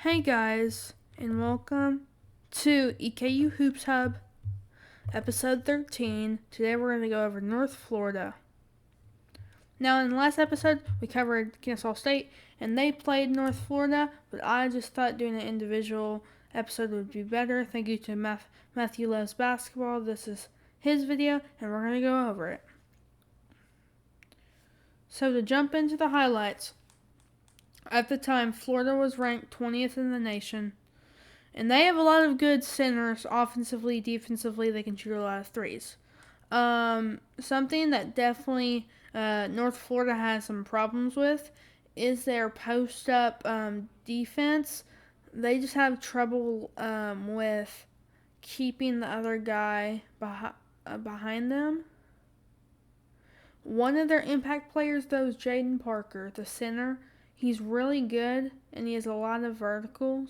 Hey guys, and welcome to EKU Hoops Hub, episode 13. Today we're going to go over North Florida. Now, in the last episode, we covered Kennesaw State, and they played North Florida, but I just thought doing an individual episode would be better. Thank you to Matthew Loves Basketball. This is his video, and we're going to go over it. So, to jump into the highlights, at the time, Florida was ranked 20th in the nation. And they have a lot of good centers, offensively, defensively. They can shoot a lot of threes. Something that definitely North Florida has some problems with is their post-up defense. They just have trouble with keeping the other guy behind them. One of their impact players, though, is Jaden Parker, the center. He's really good, and he has a lot of verticality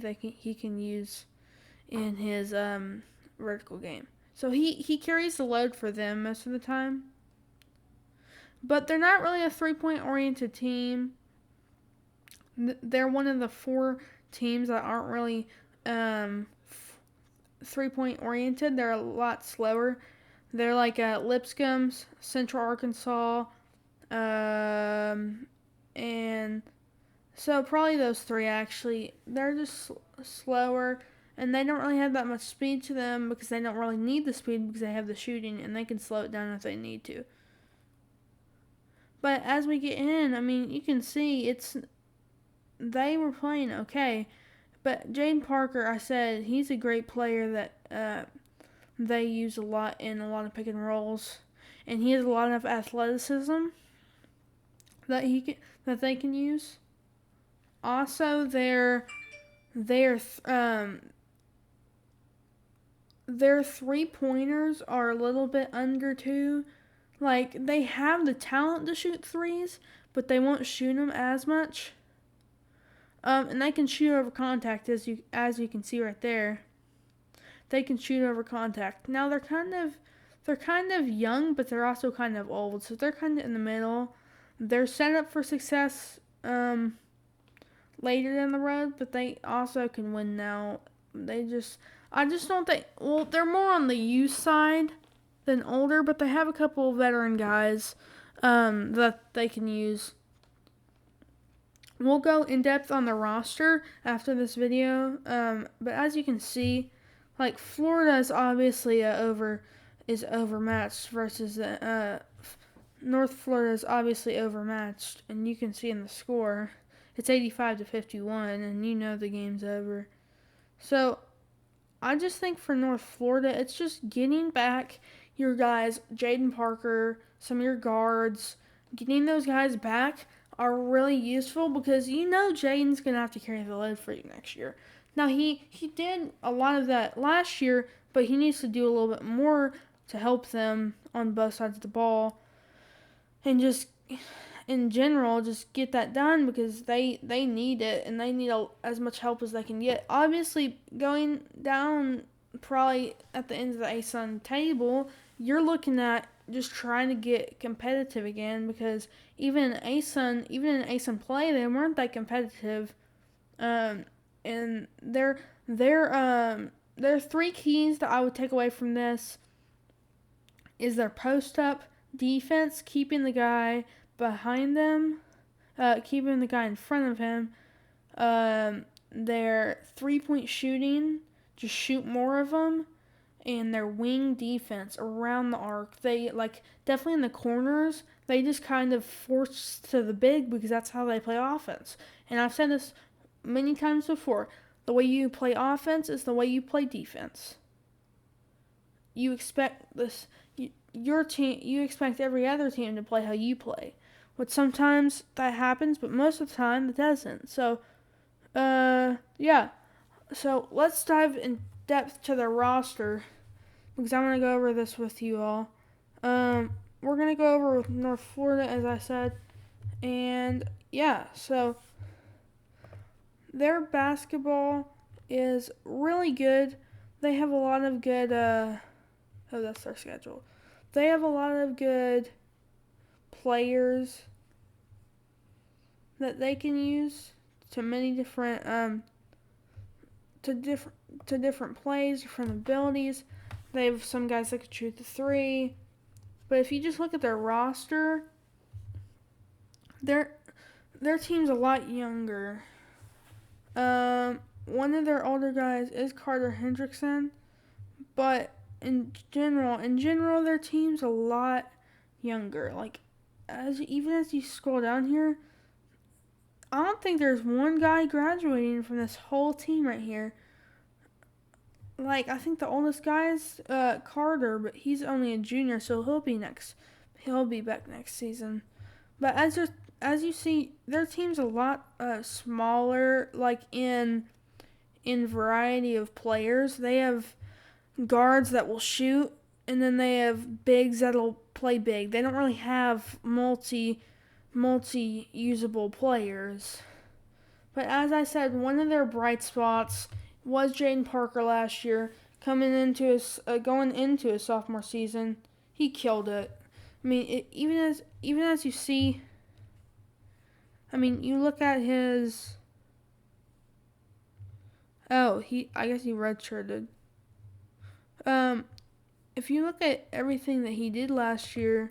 that he can use in his vertical game. So he carries the load for them most of the time. But they're not really a three-point oriented team. They're one of the four teams that aren't really three-point oriented. They're a lot slower. They're like Lipscomb's, Central Arkansas, and so probably those three actually. They're just slower, and they don't really have that much speed to them because they don't really need the speed because they have the shooting, and they can slow it down if they need to. But as we get in, I mean, you can see they were playing okay. But Jaden Parker, I said, he's a great player that they use a lot in a lot of pick and rolls, and he has a lot of athleticism that they can use. Also, their 3-pointers are a little bit under 2. Like, they have the talent to shoot threes, but they won't shoot them as much. And they can shoot over contact, as you can see right there. They can shoot over contact. Now they're kind of young, but they're also kind of old, so they're kind of in the middle. They're set up for success later down the road, but they also can win now. I just don't think. Well, they're more on the youth side than older, but they have a couple of veteran guys that they can use. We'll go in depth on the roster after this video, but as you can see, like Florida is obviously overmatched versus North Florida is obviously overmatched, and you can see in the score, it's 85-51, and you know the game's over. So I just think for North Florida, it's just getting back your guys, Jaden Parker, some of your guards, getting those guys back are really useful because you know Jaden's going to have to carry the load for you next year. Now, he did a lot of that last year, but he needs to do a little bit more to help them on both sides of the ball. And just, in general, just get that done because they need it, and they need as much help as they can get. Obviously, going down probably at the end of the ASUN table, you're looking at just trying to get competitive again because even in ASUN play, they weren't that competitive. And there are 3 keys that I would take away from this is their post-up defense, keeping the guy behind them, keeping the guy in front of him, their 3-point shooting, just shoot more of them, and their wing defense around the arc. They, definitely in the corners, they just kind of force to the big because that's how they play offense. And I've said this many times before. The way you play offense is the way you play defense. You expect your team, you expect every other team to play how you play. But sometimes that happens, but most of the time it doesn't. So, yeah. So let's dive in depth to the roster because I'm going to go over this with you all. We're going to go over with North Florida, as I said. And, yeah, so their basketball is really good. They have a lot of good, that's their schedule. They have a lot of good players that they can use to many different to different plays, different abilities. They have some guys that can shoot the three, but if you just look at their roster, their team's a lot younger. One of their older guys is Carter Hendrickson, but in general, their team's a lot younger. Like, even as you scroll down here, I don't think there's one guy graduating from this whole team right here. Like, I think the oldest guy is Carter, but he's only a junior, so he'll be back next season. But as you see, their team's a lot smaller, like in variety of players. They have guards that will shoot, and then they have bigs that'll play big. They don't really have multi-usable players. But as I said, one of their bright spots was Jaden Parker last year, going into his sophomore season. He killed it. I mean, even as you see, I mean, you look at his. Oh, I guess he redshirted. If you look at everything that he did last year,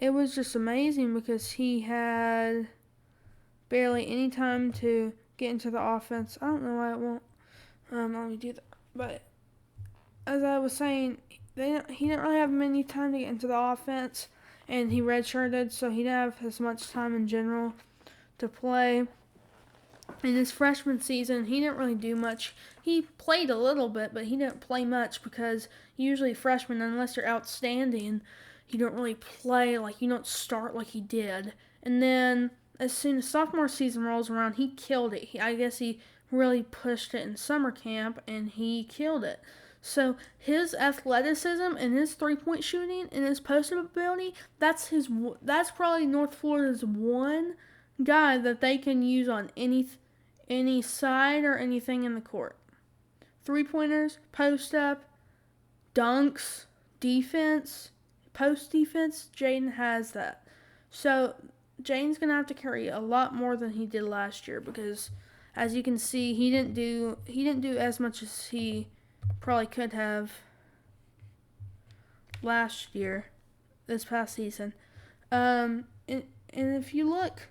it was just amazing because he had barely any time to get into the offense. I don't know why it won't let me do that. But as I was saying, he didn't really have many time to get into the offense, and he redshirted, so he didn't have as much time in general to play. In his freshman season, he didn't really do much. He played a little bit, but he didn't play much because usually freshmen, unless you're outstanding, you don't really play, like you don't start like he did. And then as soon as sophomore season rolls around, he killed it. I guess he really pushed it in summer camp, and he killed it. So his athleticism and his three-point shooting and his post-up ability, that's probably North Florida's one guy that they can use on any side or anything in the court. Three-pointers, post-up, dunks, defense, post-defense, Jaden has that. So Jaden's going to have to carry a lot more than he did last year because, as you can see, he didn't do as much as he probably could have last year, this past season. And if you look,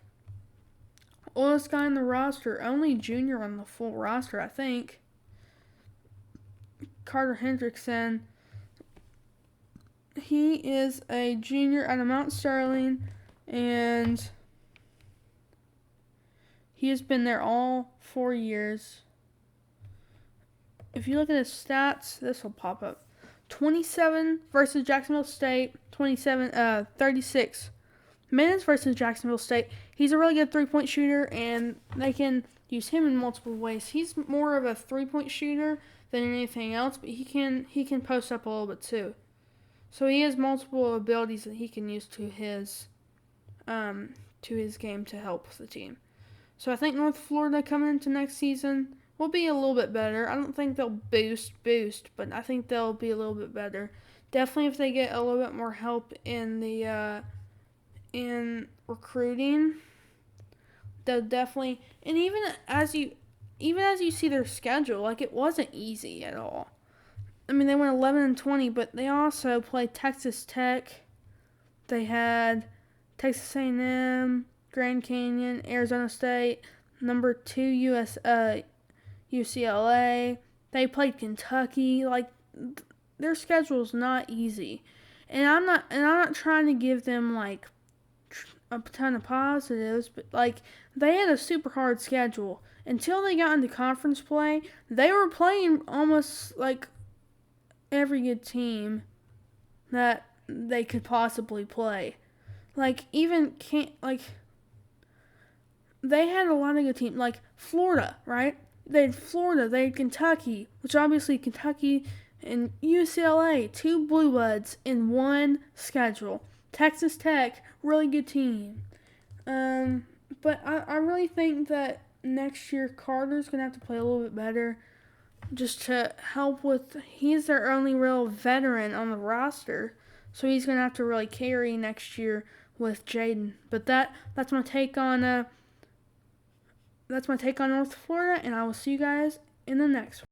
oldest guy on the roster, only junior on the full roster, I think, Carter Hendrickson. He is a junior out of Mount Sterling, and he has been there all 4 years. If you look at his stats, this will pop up. 27 versus Jacksonville State, 36 minutes versus Jacksonville State. He's a really good three-point shooter, and they can use him in multiple ways. He's more of a three-point shooter than anything else, but he can post up a little bit too. So he has multiple abilities that he can use to his game to help the team. So I think North Florida coming into next season will be a little bit better. I don't think they'll boost, but I think they'll be a little bit better. Definitely if they get a little bit more help in the in recruiting, they'll definitely. And even as you see their schedule, like it wasn't easy at all. I mean, they went 11-20, but they also played Texas Tech. They had Texas A&M, Grand Canyon, Arizona State, number 2 UCLA. They played Kentucky. Like their schedule's not easy, and I'm not trying to give them like a ton of positives, but like they had a super hard schedule until they got into conference play. They were playing almost like every good team that they could possibly play. Like even they had a lot of good teams, like Florida, right? They had Florida, they had Kentucky, which obviously Kentucky and UCLA, 2 blue bloods in one schedule. Texas Tech, really good team. But I really think that next year Carter's going to have to play a little bit better just to help with, he's their only real veteran on the roster. So he's going to have to really carry next year with Jaden. But that's my take on that's my take on North Florida, and I will see you guys in the next one.